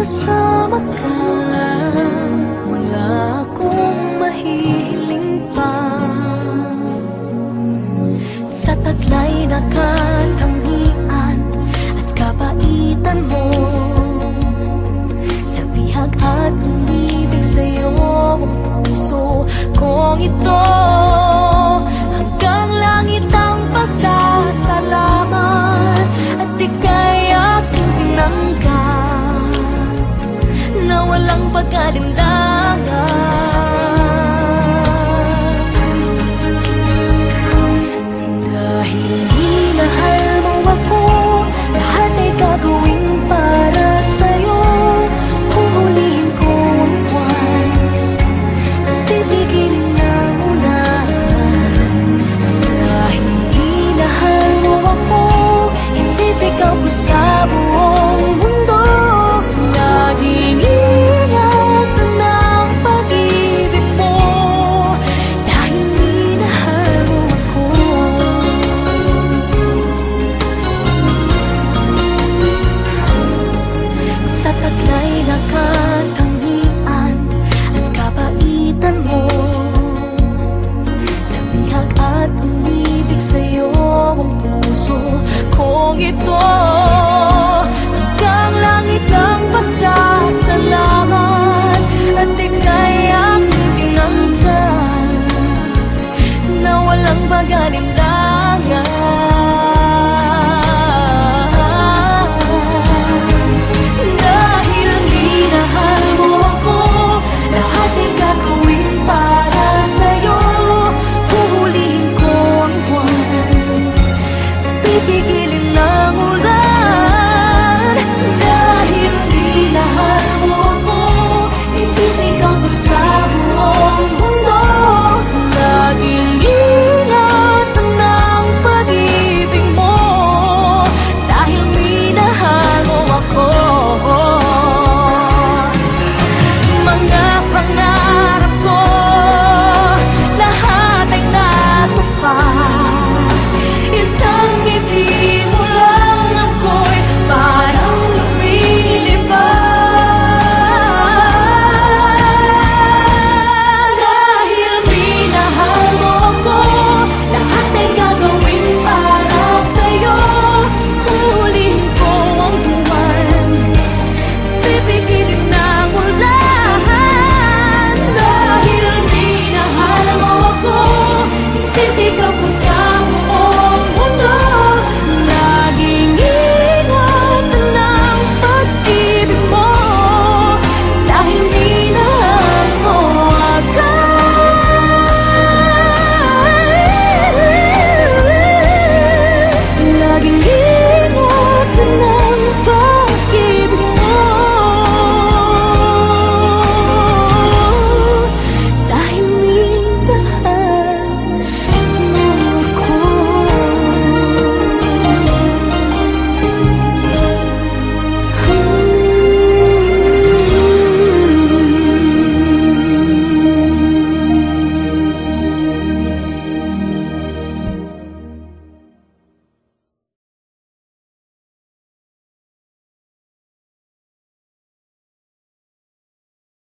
Kasama ka, wala akong mahihiling pa. Sa taglay na katangian at kabaitan mo, nabihag at umibig sa'yo ang puso kong ito. Hanggang langit ang pasasalamat at ika'y aking tinanggap na walang pag-alinlangan. Dahil minahal mo ako, lahat ay gagawin para sa'yo. Huhulihin ko ang buwan, titigilin ng ulan. Dahil minahal mo ako, isisigaw ko sa buo.